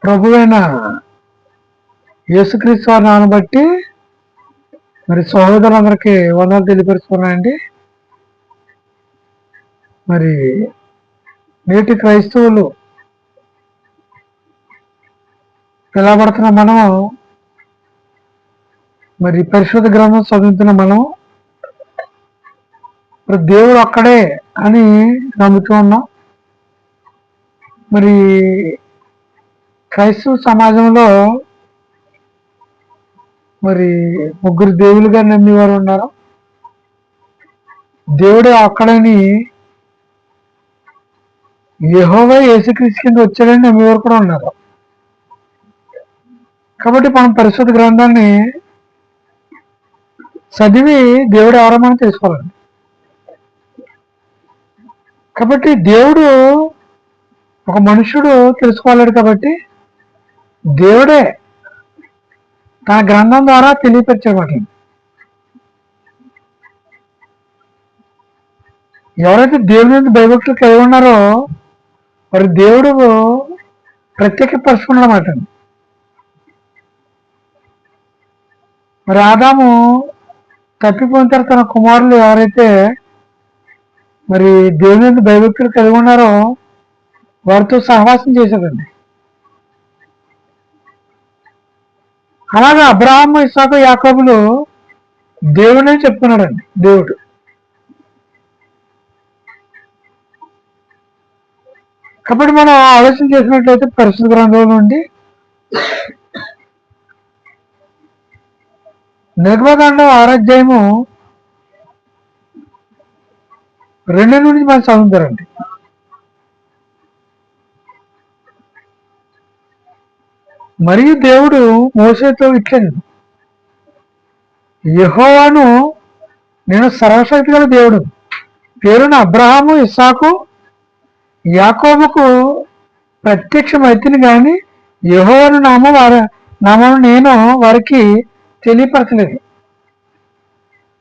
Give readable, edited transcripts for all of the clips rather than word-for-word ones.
ప్రభువైన యేసుక్రీస్తు వారి నామమును బట్టి మరి సహోదరులందరికీ వందనాలు తెలియపరుచుకున్నానండి. మరి నేటి క్రైస్తవులు పిలవబడుతున్న మనం మరి పరిశుద్ధ గ్రంథం చదువుతున్న మనం మరి దేవుడు ఒక్కడే అని నమ్ముతూ ఉన్నాం. మరి క్రైస్తవ సమాజంలో మరి ముగ్గురు దేవులుగా నమ్మేవారు ఉన్నారు. దేవుడు ఒక్కడని యెహోవా యేసుక్రీస్తు కింద వచ్చాడని నమ్మేవారు కూడా ఉన్నారు. కాబట్టి మనం పరిశుద్ధ గ్రంథాన్ని చదివి దేవుడు ఎవరో మనం తెలుసుకోవాలండి. కాబట్టి దేవుడు ఒక మనుషుడు తెలుసుకోలేడు. కాబట్టి దేవుడే తన గ్రంథం ద్వారా తెలియపరిచేవాడు. ఎవరైతే దేవుని మీద భయభక్తులు కలిగి ఉన్నారో వారి దేవుడు ప్రత్యేకపరుచుకున్నమాట. మరి ఆదాము తప్పిపోయిన తర్వాత తన కుమారులు ఎవరైతే మరి దేవుని మీద భయభక్తులు కలిగి ఉన్నారో వారితో సహవాసం చేశాడండి. అలాగే అబ్రహాము, ఇస్సాకు, యాకోబులు దేవుడే చెప్తున్నాడండి. దేవుడు కాబట్టి మనం ఆలోచన చేసినట్లయితే పరిశుద్ధ గ్రంథంలో నుండి నిర్గమకాండం 6వ అధ్యాయము 2 నుంచి మనం చదువుతారండి. మరియు దేవుడు మోషేతో ఇట్లేదు, యెహోవాను నేను సర్వశక్తి గల దేవుడు, పేరున అబ్రహాము, ఇస్సాకు, యాకోబుకు ప్రత్యక్షమైతిని కానీ యెహోవాను నామము నేను వారికి తెలియపరచలేదు.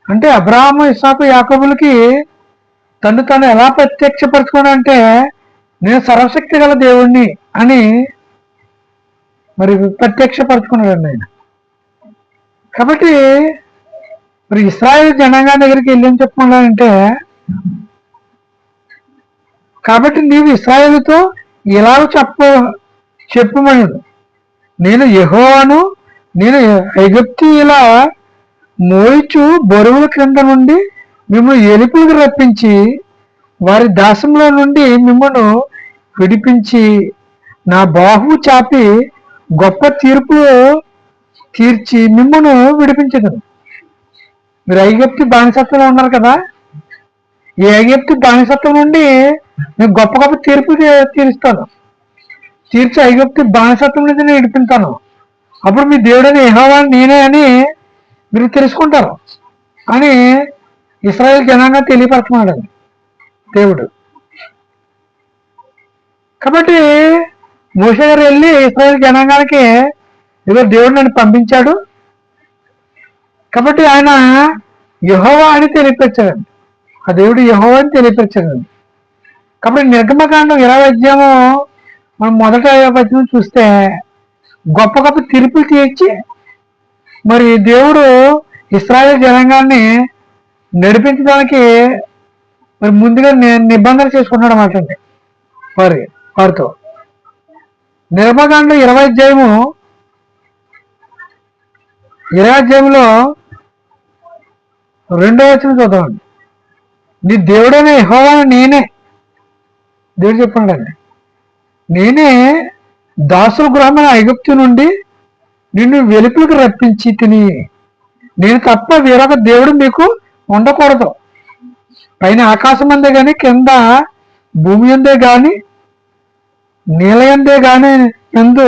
అంటే అబ్రహాము, ఇస్సాకు, యాకోబులకి తను ఎలా ప్రత్యక్షపరచుకోనంటే నేను సర్వశక్తి గల దేవుణ్ణి అని మరి ప్రత్యక్షపరచుకున్నాడండి ఆయన. కాబట్టి మరి ఇశ్రాయేలు జనాంగం దగ్గరికి వెళ్ళి ఏం చెప్పుకున్నాడంటే, కాబట్టి నీవు ఇశ్రాయేలుతో ఇలాగ చెప్పుమన్నాడు, నేను యెహోవాను, నేను ఐగుప్తీయుల మోయిచు బరువుల క్రింద నుండి మిమ్మల్ని ఎలుపులకు రప్పించి వారి దాసంలో నుండి మిమ్మల్ని విడిపించి నా బాహువు చాపి గొప్ప తీర్పు తీర్చి మిమ్మల్ని విడిపించగలను. మీరు ఐగుప్తు బానిసత్వంలో ఉన్నారు కదా, ఈ ఐగుప్తు బానిసత్వం నుండి నేను గొప్ప గొప్ప తీర్పు తీరుస్తాను, తీర్చి ఐగుప్తు బానిసత్వం నుంచి నేను విడిపిస్తాను. అప్పుడు మీ దేవుడని యెహోవా నేనే అని మీరు తెలుసుకుంటారు అని ఇశ్రాయేలు జనాంగం తెలియపరచుకున్నాడు దేవుడు. కాబట్టి మోషే గారు వెళ్ళి ఇశ్రాయేలు జనాంగానికి ఏదో దేవుడు నన్ను పంపించాడు కాబట్టి ఆయన యెహోవా అని తెలియపరిచాడండి. ఆ దేవుడు యెహోవా అని తెలియపరిచాడండి. కాబట్టి నిర్గమకాండం 20వ అధ్యాయము మనం మొదట వచనం చూస్తే గొప్ప గొప్ప తీర్పులు తీర్చి మరి దేవుడు ఇశ్రాయేలు జనాంగాన్ని నడిపించడానికి మరి ముందుగా నిబంధన చేసుకున్నాడు అన్నమాట అండి వారితో. నిర్గమకాండం 20వ అధ్యాయము 20వ అధ్యాయంలో 2వ వచనం చూద్దామండి. నీ దేవుడైన యెహోవాను నేనే, దేవుడు చెప్పండి, నేనే దాసుల గృహమైన ఐగుప్తు నుండి నిన్ను వెలుపులకు రప్పించి తిని, నేను తప్ప వేరొక దేవుడు మీకు ఉండకూడదు. పైన ఆకాశం అందే కానీ కింద భూమి అందే కానీ నీలయందే కానీ ఎందు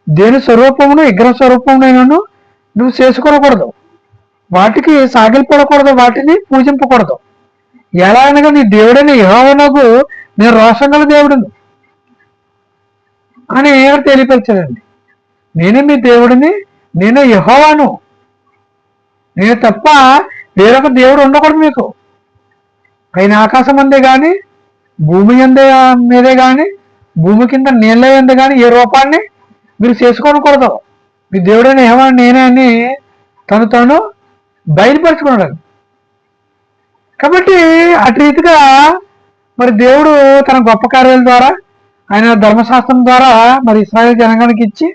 దేని స్వరూపమును విగ్రహ స్వరూపమునైనను నువ్వు చేసుకోకూడదు, వాటికి సాగిలపడకూడదు, వాటిని పూజింపకూడదు. ఎలా అనగా నీ దేవుడైన యెహోవానగు నేను రోషం గల దేవుడును అని తెలియపరిచాడండి. నేనే మీ దేవుడిని, నేనే యెహోవాను, నేను తప్ప వేరొక దేవుడు ఉండకూడదు మీకు. పైన ఆకాశం అందే కానీ భూమి మీదే కానీ భూమి కింద నీళ్ళ ఎందు కానీ ఏ రూపాన్ని మీరు చేసుకోకూడదు. మీ దేవుడైన యెహోవా నేనే అని తాను బయలుపరచుకున్నాడు. కాబట్టి అటు రీతిగా మరి దేవుడు తన గొప్ప కార్యాల ద్వారా ఆయన ధర్మశాస్త్రం ద్వారా మరి ఇశ్రాయేల్ జనాంగానికి ఇచ్చి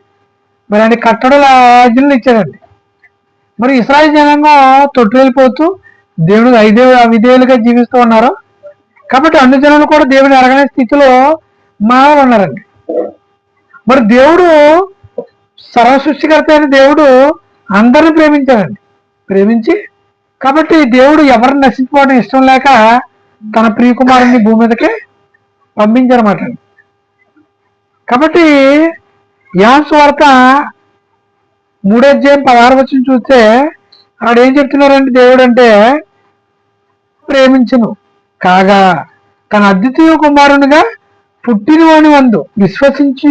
మరి ఆయన కట్టడల ఆజ్ఞలు ఇచ్చాడండి. మరి ఇశ్రాయేల్ జనాంగం తొట్టిల్లిపోతూ దేవుడు అవిధేయులుగా జీవిస్తూ ఉన్నారు. కాబట్టి అన్ని జనులు కూడా దేవుని ఎరగనే స్థితిలో మానవులు ఉన్నారండి. మరి దేవుడు సర్వ సృష్టికర్త అయిన దేవుడు అందరిని ప్రేమించాడండి. ప్రేమించి కాబట్టి దేవుడు ఎవరిని నశించుకోవడం ఇష్టం లేక తన ప్రియకుమారుని భూమి మీదకి పంపించారన్నమాట. కాబట్టి యోహాను సువార్త 3:16 చూస్తే అక్కడ ఏం చెప్తున్నారంటే దేవుడు అంటే ప్రేమించును కాగా తన అద్వితీయ కుమారునిగా పుట్టినవాని వందు విశ్వసించు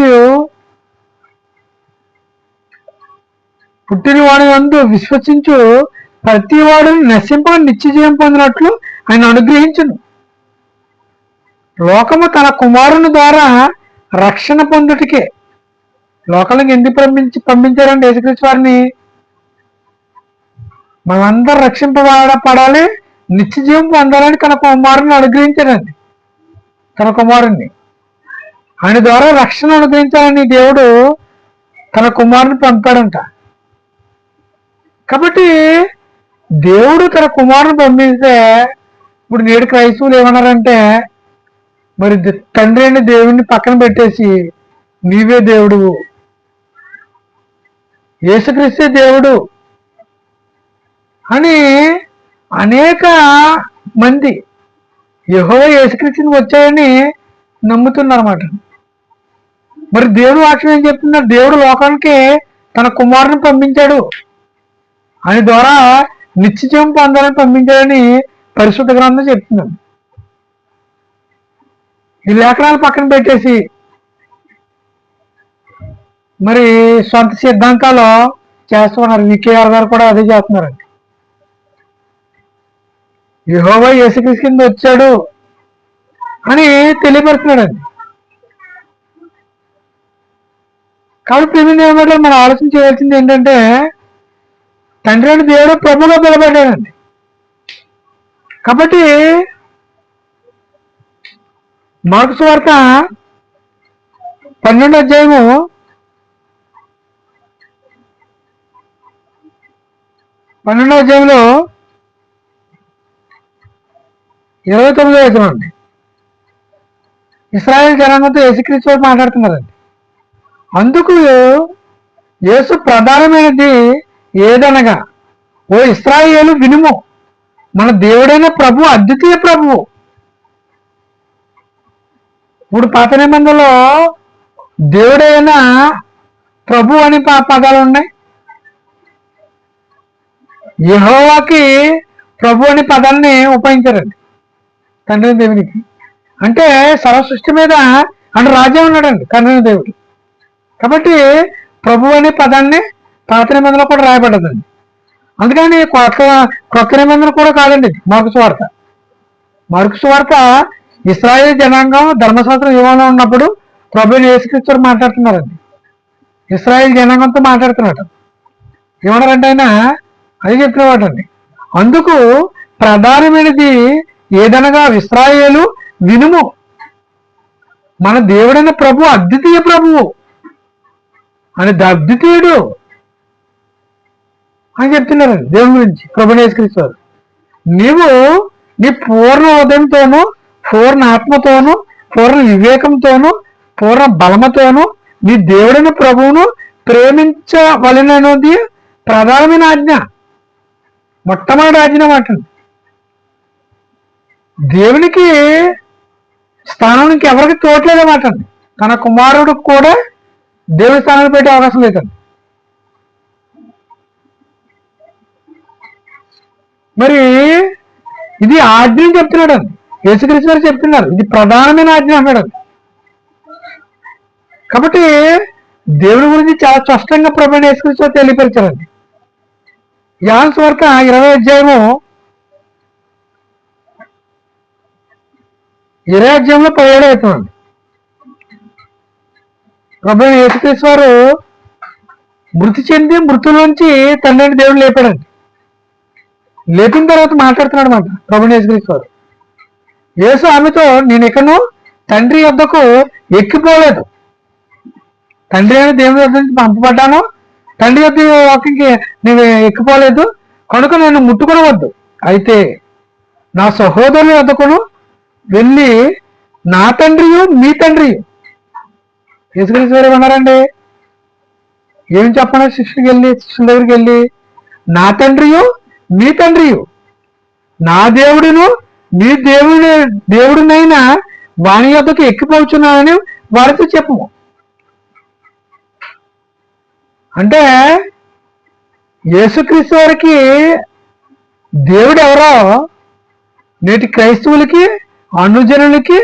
ప్రతి వాడిని నశింప నిత్యజీవం పొందినట్లు ఆయన అనుగ్రహించును. లోకము తన కుమారుని ద్వారా రక్షణ పొందుటికే లోకాలకు ఎందుకు పంపించారండి యేసుక్రీస్తు వారిని? మనందరూ రక్షింపబడాలి, నిత్యజీవం పొందాలని తన కుమారుని అనుగ్రహించారండి. తన కుమారుణ్ణి ఆయన ద్వారా రక్షణ అనుగ్రహించాలని దేవుడు తన కుమారుని పంపాడంట. కాబట్టి దేవుడు తన కుమారుని పంపిస్తే ఇప్పుడు నేడు క్రైస్తవులు ఏమన్నారంటే మరి తండ్రి అయిన దేవుడిని పక్కన పెట్టేసి నీవే దేవుడు, యేసుక్రీస్తే దేవుడు అని అనేక మంది యెహోవా యేసుక్రీస్తుని వచ్చాయని నమ్ముతున్నారన్నమాట. మరి దేవుడు వాక్యం ఏం చెప్తున్నారు? దేవుడు లోకానికి తన కుమారుని పంపించాడు, ఆయన ద్వారా నిత్యజీవం పొందాలని పంపించాడని పరిశుద్ధ గ్రంథం చెప్తున్నాడు. ఈ లేఖనాలు పక్కన పెట్టేసి మరి సొంత సిద్ధాంతాలు చేస్తున్నారు. వికేఆర్ గారు కూడా అదే చేస్తున్నారండి. యెహోవా యేసుక్రీస్తు కింద వచ్చాడు అని తెలియపరుస్తున్నాడండి. కాబట్టి ఏమంటే మనం ఆలోచన చేయాల్సింది ఏంటంటే తండ్రి అని దేవుడు ప్రభుగా పిలబడ్డాడండి. కాబట్టి మార్కు సువార్త 12వ అధ్యాయము 29వ వచనం అండి. ఇశ్రాయేల్ జనాంగంతో యేసుక్రీస్తు వారు మాట్లాడుతున్నారండి. అందుకు యేసు ప్రధానమైనది ఏదనగా, ఓ ఇశ్రాయేలు వినుము, మన దేవుడైన ప్రభు అద్వితీయ ప్రభువు. ఇప్పుడు పాత నిబంధనలో దేవుడైన ప్రభు అని పదాలు ఉన్నాయి, యెహోవాకి ప్రభు అని పదాన్ని ఉపయోగించారండి తండ్రి దేవునికి. అంటే సర్వ సృష్టి మీద అంటే రాజ్యం ఉన్నాడండి తండ్రి దేవుడు. కాబట్టి ప్రభు అనే పదాన్ని పాత నిబంధనలో కూడా రాయబడ్డదండి. అందుకని కొత్త నిబంధన కూడా కాదండి మార్కు సువార్త. మార్కు సువార్త ఇశ్రాయేల్ జనాంగం ధర్మశాస్త్రం యుగంలో ఉన్నప్పుడు ప్రభువుని యేసుక్రీస్తు మాట్లాడుతున్నారండి. ఇశ్రాయేల్ జనాంగంతో మాట్లాడుతున్నాడు. ఏమన్నారంటే ఆయన అది చెప్తున్నవాటండి. అందుకు ప్రధానమైనది ఏదనగా ఇశ్రాయేలు వినుము, మన దేవుడైన ప్రభు అద్వితీయ ప్రభువు అని అద్వితీయుడు అని చెప్తున్నారండి దేవుని గురించి ప్రభువుని యేసుక్రీస్తు. నీవు నీ పూర్ణ హృదయంతోనూ, పూర్ణ ఆత్మతోనూ, పూర్ణ వివేకంతోనూ, పూర్ణ బలముతోనూ నీ దేవుడైన ప్రభువును ప్రేమించవలెననేది ప్రధానమైన ఆజ్ఞ, మొట్టమొదటి ఆజ్ఞ మాటండి. దేవునికి స్థానానికి ఎవరికి తోట్లేదన్నమాట అండి. తన కుమారుడికి కూడా దేవుని స్థానాన్ని పెట్టే అవకాశం లేదండి. మరి ఇది ఆజ్ఞ చెప్తున్నాడు అండి యేసుక్రీస్తు గారు చెప్తున్నారు. ఇది ప్రధానమైన ఆజ్ఞ అన్నాడు. కాబట్టి దేవుని గురించి చాలా స్పష్టంగా ప్రభువైన యేసుక్రీస్తు వారు తెలియపరిచారండి. యోహాను సువార్త 20వ అధ్యాయము 17వ వచనం ప్రభువైన యేసుక్రీస్తు వారు మృతి చెంది మృతులోంచి తండ్రిని దేవుడు లేపాడండి. లేపిన తర్వాత మాట్లాడుతున్నాడు మాట ప్రభుని యేసుక్రీస్తు వారు. యేసు ఆమెతో, నేను ఇకను తండ్రి యొద్దకు ఎక్కిపోలేదు, తండ్రి అయిన దేవుని యొద్ద నుంచి పంపబడ్డాను, తండ్రి యొక్కకి నేను ఎక్కిపోలేదు, కనుక నేను ముట్టుకునవద్దు. అయితే నా సహోదరుల యొద్దకును వెళ్ళి నా తండ్రియు మీ తండ్రియు. యేసుక్రీస్తు వారు ఏమన్నారండి? ఏం చెప్పండి? శిష్యుల దగ్గరికి వెళ్ళి నా తండ్రియు మీ తండ్రియు, నా దేవుడును మీ దేవుడినైనా వాని యొద్దకు ఎక్కిపోతున్నానని వారితో చెప్పము. అంటే యేసుక్రీస్తు వారికి దేవుడు ఎవరో నేటి క్రైస్తవులకి అనుజనులకి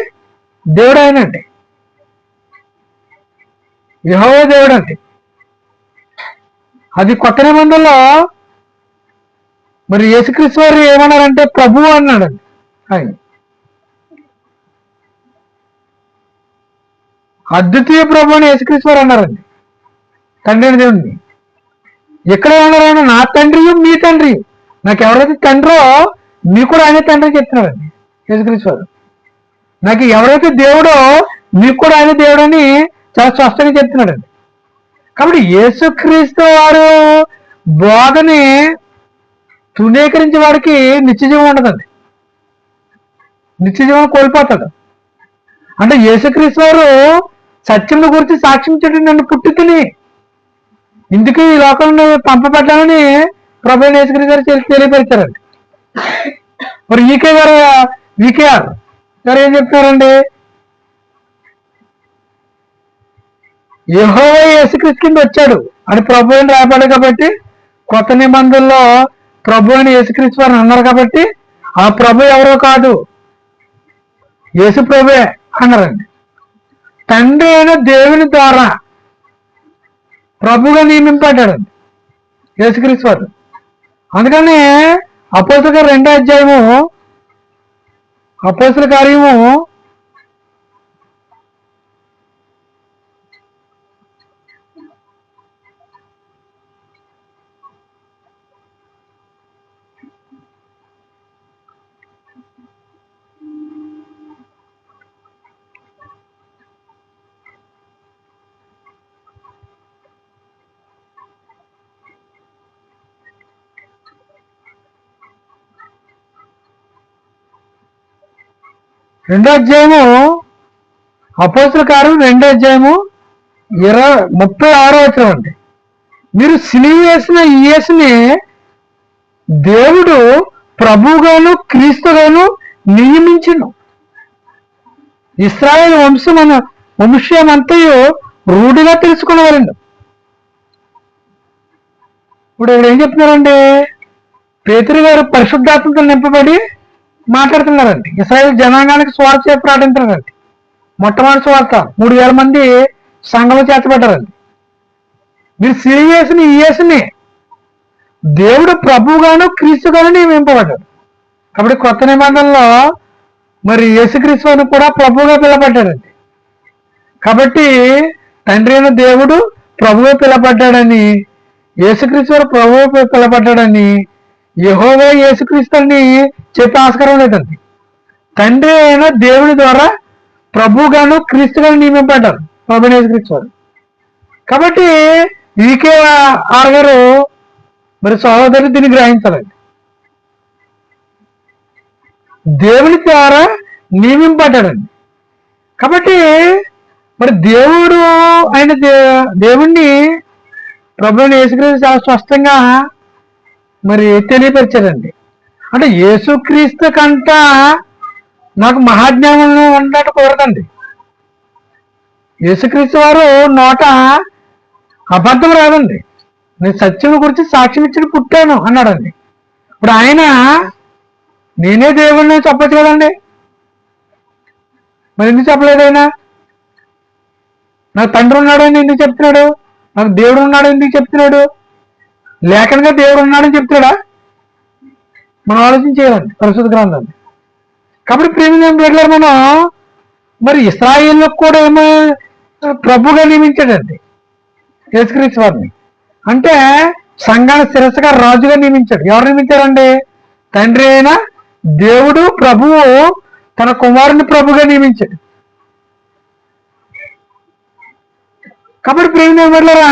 దేవుడు ఆయనండి, యెహోవా దేవుడు అండి. అది కొత్త నిబంధనలో మరి యేసుక్రీస్తు వారు ఏమన్నారంటే ప్రభువు అన్నాడండి. ఆయన అద్వితీయ ప్రభు అని యేసుక్రీస్తు వారు అన్నారండి తండ్రి అని దేవుడిని. ఎక్కడ ఏమన్నారైనా నా తండ్రియు మీ తండ్రియు, నాకు ఎవరైతే తండ్రో మీ కూడా ఆయనే తండ్రి చెప్తున్నాడండి యేసుక్రీస్తు వారు. నాకు ఎవరైతే దేవుడో మీకు కూడా ఆయన దేవుడు అని చాలా స్పష్టంగా చెప్తున్నాడండి. కాబట్టి యేసుక్రీస్తు వారు బోధని తృణీకరించే వాడికి నిత్యజీవం ఉండదండి, నిత్యజీవం కోల్పోతాడు. అంటే యేసుక్రీస్తు వారు సత్యమును గురించి సాక్ష్యం నన్ను పుట్టి తిని ఇందుకు ఈ లోకంలో పంపబడ్డానని ప్రభు యేసుక్రీస్తు గారు తెలియపరిచారండి. మరి వికేఆర్ గారు ఏం చెప్తున్నారండి? యెహోవా యేసుక్రీస్తు కింద వచ్చాడు అని ప్రభు అని రాబడ్డాడు కాబట్టి కొత్త నిబంధనలో ప్రభు అని యేసుక్రీస్తు వారిని అన్నారు కాబట్టి ఆ ప్రభు ఎవరో కాదు, యేసు ప్రభువే అన్నారండి. తండ్రి అయిన దేవుని ద్వారా ప్రభుగా నియమింపడ్డాడండి యేసుక్రీస్తు వారు. అందుకని అపోస్తలుల 2వ అధ్యాయము, అపోస్తలుల కార్యము 2వ అధ్యాయము, అపోస్తలుల కార్యం 2వ అధ్యాయము 36వ వచనం అండి. మీరు సిలువ వేసిన ఈ యేసుని దేవుడు ప్రభువుగాను క్రీస్తుగాను నియమించును, ఇశ్రాయేలు వంశమంతయు రూఢిగా తెలుసుకునేవారండి. ఇప్పుడు ఇక్కడ ఏం చెప్తున్నారండి? పేతురు గారు పరిశుద్ధాత్మతో నింపబడి మాట్లాడుతున్నారండి. ఇశ్రాయేలు జనాంగానికి స్వార్థ చేసి ప్రకటించారండి. మొట్టమొదటి స్వార్థ 3000 మంది సంఘంలో చేర్చబడ్డారండి. మీరు సిలువ వేసిన ఈ యేసుని దేవుడు ప్రభువుగాను క్రీస్తుగాను నియమింపబడ్డాడు. కాబట్టి కొత్త నిబంధనలో మరి యేసుక్రీస్తు వారిని కూడా ప్రభువుగా పిలవబడ్డాడండి. కాబట్టి తండ్రి అయిన దేవుడు ప్రభువుగా పిలవబడ్డాడని, యేసుక్రీస్తు వారు ప్రభువుగా పిలవబడ్డాడని యెహోవా యేసుక్రీస్తు అని చెప్పే ఆస్కారం లేదండి. తండ్రి అయిన దేవుడి ద్వారా ప్రభువుగాను క్రీస్తుగాను నియమింపడ్డారు ప్రభు యేసుక్రీస్తు వారు. కాబట్టి వికేఆర్ గారు మరి సహోదరు దీన్ని గ్రహించాలండి. దేవుని ద్వారా నియమింపడ్డాడండి. కాబట్టి మరి దేవుడు ఆయన దేవుణ్ణి ప్రభువుని యేసుక్రీస్తు చాలా స్పష్టంగా మరి తెలియపరిచారండి. అంటే యేసుక్రీస్తు కంట నాకు మహాజ్ఞానం ఉన్నట్టు కోరదండి. యేసుక్రీస్తు వారు నోట అబద్ధం రాదండి. నేను సత్యం గురించి సాక్ష్యం ఇచ్చి పుట్టాను అన్నాడండి. ఇప్పుడు ఆయన నేనే దేవుడిని చెప్పచ్చు కదండి, మరి ఎందుకు చెప్పలేదు? ఆయన నాకు తండ్రి ఉన్నాడని ఎందుకు చెప్తున్నాడు? నాకు దేవుడు ఉన్నాడు ఎందుకు చెప్తున్నాడు? లేఖనంగా దేవుడు ఉన్నాడని చెప్తాడా? మనం ఆలోచన చేయాలండి పరిశుద్ధ గ్రంథాన్ని. కాబట్టి ప్రేమ బిడ్డలారా, మనం మరి ఇశ్రాయేలుకు కూడా ఏమో ప్రభుగా నియమించాడండి యేసుక్రీస్తు వారిని. అంటే సంఘాన్ని శిరస్సుగా రాజుగా నియమించాడు. ఎవరు నియమించారండి? తండ్రి అయిన దేవుడు ప్రభువు తన కుమారుని ప్రభుగా నియమించాడు. కాబట్టి ప్రేమిలారా,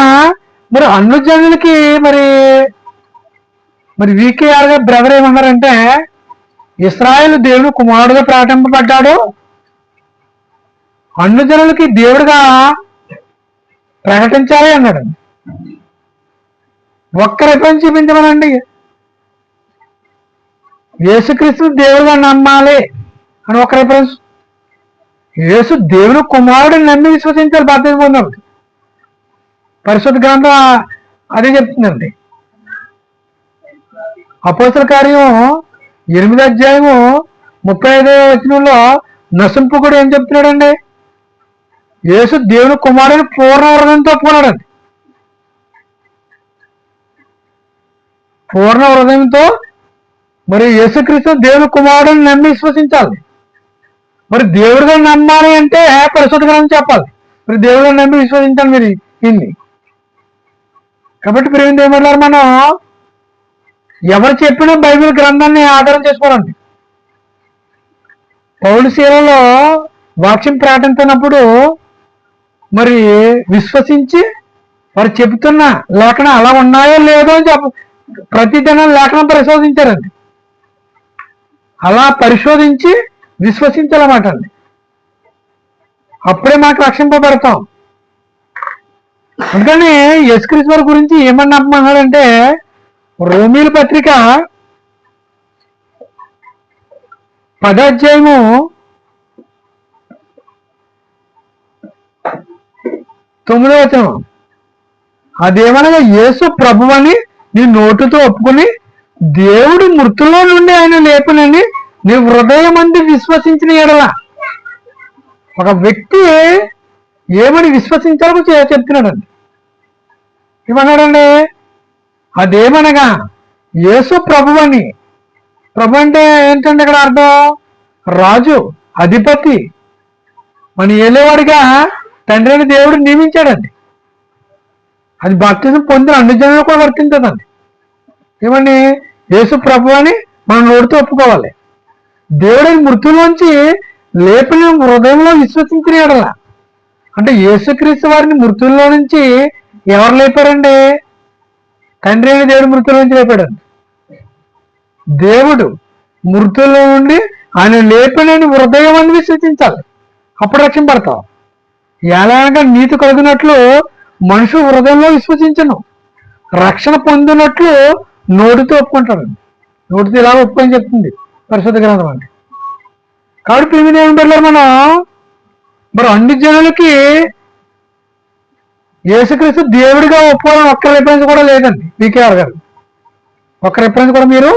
మరి అన్ని జనులకి మరి మరి వీకేఆర్ గారు బ్రదర్ ఏమన్నారంటే, ఇశ్రాయేలు దేవుడు కుమారుడుగా ప్రకటింపబడ్డాడు, అన్ని జనులకి దేవుడుగా ప్రకటించాలి అన్నాడు. ఒక్క రెఫరెన్స్ చూపించమనండి. యేసుక్రీస్తు దేవుడుగా నమ్మాలి అని ఒక రెఫరెన్స్. యేసు దేవుడు కుమారుడిని నమ్మి విశ్వసించాలి బాధ్యత పొందాలి. పరిశుద్ధ గ్రంథం అదే చెప్తుందండి. అపోస్తల కార్యం 8వ అధ్యాయము 35వ వచనంలో నశింపుకుడు ఏం చెప్తున్నాడండి? యేసు దేవుని కుమారుని పూర్ణ హృదయంతో ఒప్పుకున్నాడండి. పూర్ణ హృదయంతో మరి యేసుక్రీస్తు దేవుని కుమారుడిని నమ్మి విశ్వసించాలి. మరి దేవుడిగా నమ్మాలి అంటే పరిశుద్ధ గ్రంథం చెప్పాలి. మరి దేవుడిగా నమ్మి విశ్వసించాలి మీరు ఇన్ని. కాబట్టి ప్రేమ ఏమన్నారు, మనం ఎవరు చెప్పినా బైబిల్ గ్రంథాన్ని ఆధారం చేసుకోవాలండి. పౌలు శీలలో వాక్యం ప్రకటించినప్పుడు మరి విశ్వసించి వారు చెబుతున్న లేఖనం అలా ఉన్నాయో లేదో అని ప్రతిదినం లేఖనం పరిశోధించారండి. అలా పరిశోధించి విశ్వసించాలన్నమాట అండి. అప్పుడే మాకు రక్షింపబడతాం. అందుకని యేసుక్రీస్తు వారి గురించి ఏమన్నా నమ్మన్నాడంటే, రోమీల పత్రిక 10వ అధ్యాయము 9వ వచనం, అదేమనగా యేసు ప్రభువని నీ నోటితో ఒప్పుకుని దేవుడు మృతుల్లో నుండి ఆయన లేపునని నీ హృదయమందు విశ్వసించిన ఎడల. ఒక వ్యక్తి ఏమని విశ్వసించాలో చెప్తున్నాడండి. ఏమన్నాడండి? అదేమనగా యేసు ప్రభువని. ప్రభు అంటే ఏంటంటే ఇక్కడ అర్థం రాజు, అధిపతి, మన ఏలేవాడిగా తండ్రి అని దేవుడు నియమించాడండి. అది బాప్తిజం పొందిన అన్ని జనులు కూడా వర్తించదండి. ఏమని? యేసు ప్రభు అని మనం నోటితో ఒప్పుకోవాలి. దేవుడిని మృతుల్లోంచి లేపిన హృదయంలో విశ్వసించిన ఎడల. అంటే యేసుక్రీస్తు వారిని మృతుల్లో నుంచి ఎవరు లేపారండి? తండ్రి అయిన దేవుడు మృతుల నుంచి లేపాడండి. దేవుడు మృతుల్లో నుండి ఆయన లేపినని హృదయం అని విశ్వసించాలి. అప్పుడు రక్షింపడతావు. ఎలాగ నీతి కలిగినట్లు మనుషు హృదయంలో విశ్వసించను, రక్షణ పొందినట్లు నోటితో ఒప్పుకుంటాడండి. నోటితో ఇలా ఒప్పుకొని చెప్తుంది పరిశుద్ధ గ్రంథం అండి. కాబట్టి ప్రిమిని ఏం పెట్టారు మనం? మరి అన్ని జనులకి యేసుక్రీస్తు దేవుడిగా ఒప్పుకోవాలని ఒక్క రిఫరెన్స్ కూడా లేదండి. పీకేఆర్ గారు ఒక్క రిఫరెన్స్ కూడా మీరు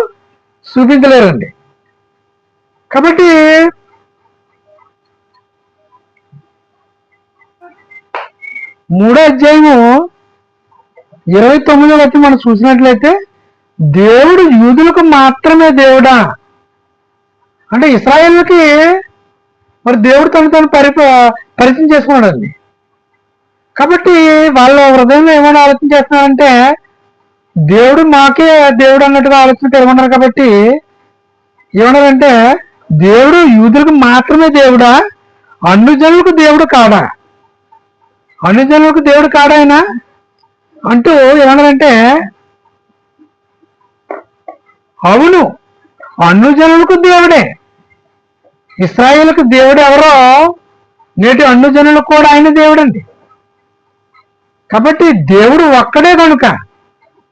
చూపించలేరండి. కాబట్టి 3వ అధ్యాయము 29వ వచనం మనం చూసినట్లయితే, దేవుడు యూదులకు మాత్రమే దేవుడా అంటే ఇశ్రాయేలుకి మరి దేవుడు తను పరిచయం చేసుకున్నాడండి. కాబట్టి వాళ్ళ హృదయంలో ఏమైనా ఆలోచన చేస్తున్నారంటే, దేవుడు మాకే దేవుడు అన్నట్టుగా ఆలోచన తెలుగున్నారు. కాబట్టి ఏమన్నారంటే, దేవుడు యూదులకు మాత్రమే దేవుడా, అన్ని జనులకు దేవుడు కాడా? అన్ని జనులకు దేవుడు కాడా ఆయన అంటూ ఏమన్నారంటే, అవును అన్ని జనులకు దేవుడే. ఇశ్రాయేలుకు దేవుడు ఎవరో నేటి అన్ని జనులకు కూడా ఆయన దేవుడండి. కాబట్టి దేవుడు ఒక్కడే కనుక,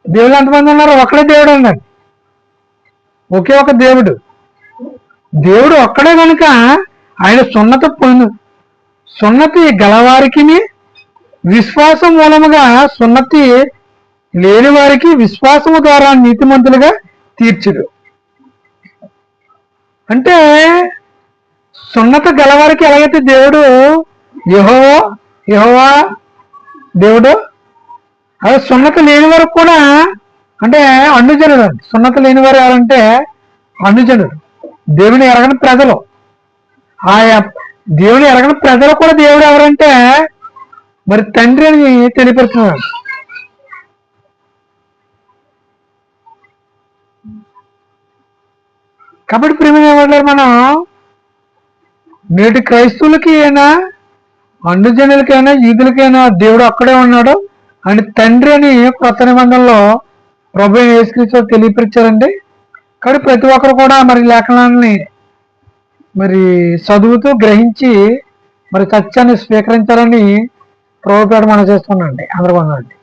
దేవుడు ఎంతమంది ఉన్నారు? ఒక్కడే దేవుడు అన్నాడు. ఒకే ఒక దేవుడు. దేవుడు ఒక్కడే కనుక ఆయన సున్నతి గలవారికి విశ్వాసం మూలముగా సున్నతి లేని వారికి విశ్వాసము ద్వారా నీతిమంతులుగా తీర్చుడు. అంటే సున్నత గలవారికి ఎలాగైతే దేవుడు యెహోవా దేవుడు, అదే సున్నత లేని వారు కూడా అంటే అన్యజనుడు అండి. సున్నత లేని వారు ఎవరంటే అన్యజనుడు, దేవుని ఎరగని ప్రజలు. ఆయా దేవుని ఎరగని ప్రజలు కూడా దేవుడు ఎవరంటే మరి తండ్రి అని తెలియపరుస్తున్నాడు. కాబట్టి ప్రియమైన వాళ్ళు మనం నేటి క్రైస్తవులకి అయినా అన్ని జనులకైనా యూదులకైనా దేవుడు అక్కడే ఉన్నాడు అని తండ్రి అని కొత్త నిబంధనలో ప్రభు యేసుక్రీస్తు తెలియపరిచారండి. కానీ ప్రతి ఒక్కరు కూడా మరి లేఖనాన్ని మరి చదువుతూ గ్రహించి మరి సత్యాన్ని స్వీకరించాలని ప్రభుపేట మనం చేస్తున్నాండి. అందరూ పొందండి.